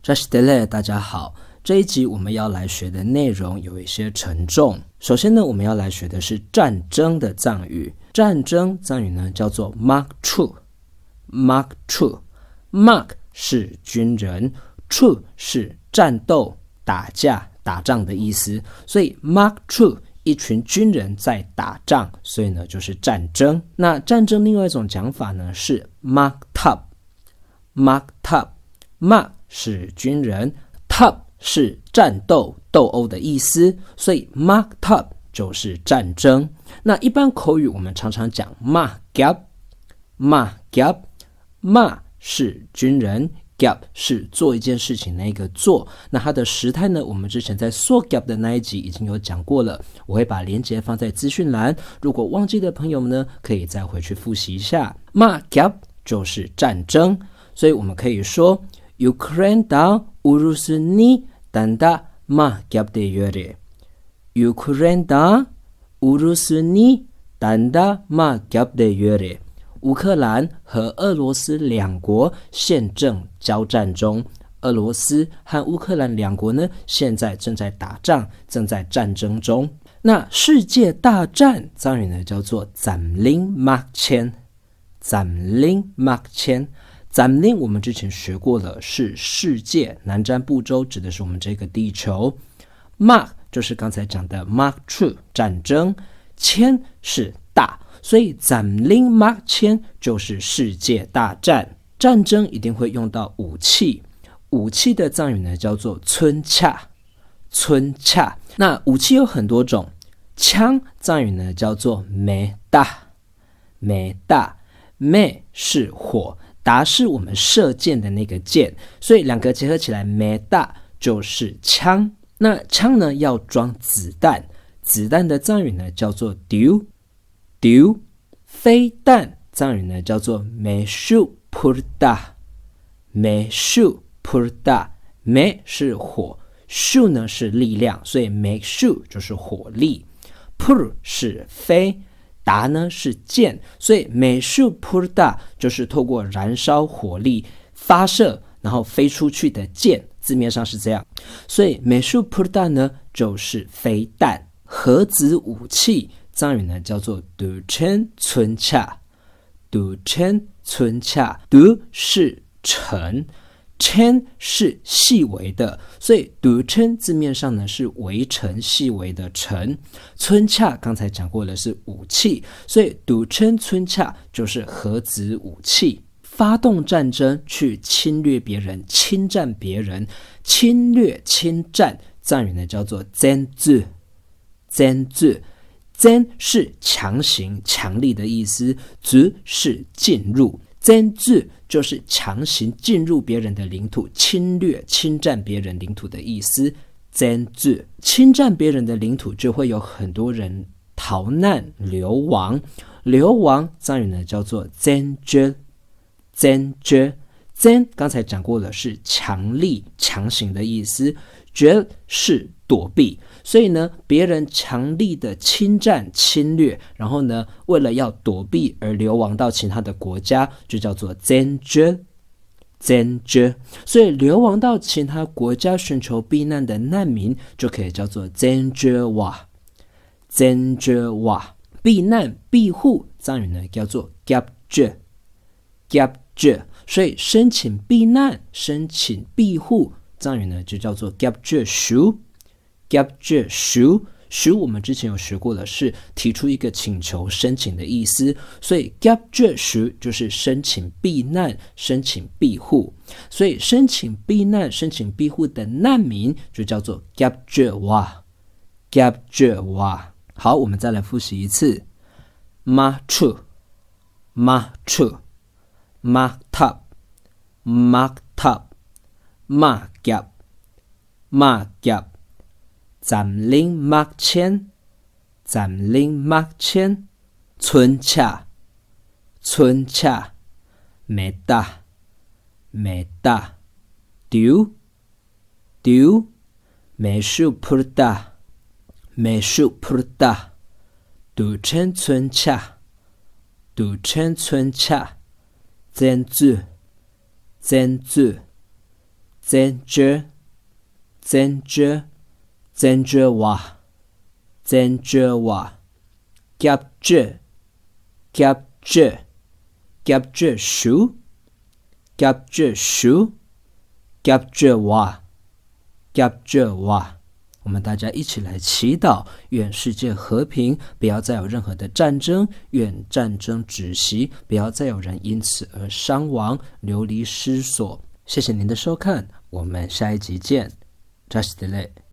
扎西德勒，大家好。这一集我们要来学的内容有一些沉重。首先呢，我们要来学的是战争的藏语。战争藏语呢叫做 Mark。Mark 是军人 ，Tru 是战斗、打架、打仗的意思。所以 Mark Tru 一群军人在打仗，所以呢就是战争。那战争另外一种讲法呢是 Mark Top。Mark Top。Mark 是军人 ，Top 是战斗、斗殴的意思，所以 Mark Top 就是战争。那一般口语我们常常讲 Mark Gap，Mark Gap，Mark 是军人 ，Gap 是做一件事情那个做。那它的时态呢，我们之前在做 Gap 的那一集已经有讲过了，我会把连结放在资讯栏。如果忘记的朋友们呢，可以再回去复习一下。Mark Gap 就是战争，所以我们可以说。Ukraine'da Urus'ni tanda mahkabde yöre. Ukraine'da Urus'ni tanda mahkabde yöre. 乌克兰和俄罗斯两国现正交战中。俄罗斯和乌克兰两国呢，现在正在打仗，正在战争中。那世界大战藏语呢叫做 Zamling Makchen。Zamling Makchen。Zamling 我们之前学过了，是世界，南瞻部洲指的是我们这个地球。Mark 就是刚才讲的 Mark True 战争，千是大，所以 Zamling Mark 千就是世界大战。战争一定会用到武器，武器的藏语呢叫做村恰。那武器有很多种，枪藏语呢叫做梅大。梅是火。达是我们射箭的那个箭，所以两个结合起来，梅大就是枪。那枪呢要装子弹，子弹的藏语呢叫做丢。飞弹藏语呢叫做梅树普达。梅是火，树呢是力量，所以梅树就是火力。普是飞。达呢是箭，所以美术普达就是透过燃烧火力发射然后飞出去的箭，字面上是这样。所以美术普达呢就是飞弹。核子武器藏语呢叫做杜称村恰。杜是尘，尘是细微的，所以杜称字面上呢是微尘，细微的尘。村恰刚才讲过的是武器，所以杜称村恰就是核子武器。发动战争去侵略别人，侵占别人，侵略侵占藏语呢叫做占据。占是强行强力的意思，据是进入。占据就是强行进入别人的领土，侵略侵占别人领土的意思。占据侵占别人的领土，就会有很多人逃难流亡。流亡藏语呢叫做占据。占刚才讲过了，是强力强行的意思，绝是躲避。所以呢，别人强力的侵占侵略，然后呢为了要躲避而流亡到其他的国家，就叫做占据。所以流亡到其他国家寻求避难的难民就可以叫做占据哇。避难庇护藏语呢叫做夹据。所以申请避难申请庇护藏语呢就叫做夹据书。我们之前有学过的是提出一个请求申请的意思，所以夹据书就是申請避難申請庇護，所以申請避難申請庇護的難民就叫做夹据哇。好，我们再来复习一次。Mark top。Zamling Makchen。村恰。梅大。丢。美术普达。杜称村恰。占据。煎着煎着煎着哇煎着哇夹着夹着夹着书夹着书夹着哇夹着哇。我们大家一起来祈祷，愿世界和平，不要再有任何的战争，愿战争止息，不要再有人因此而伤亡流离失所。谢谢您的收看，我们下一集见。Just delay。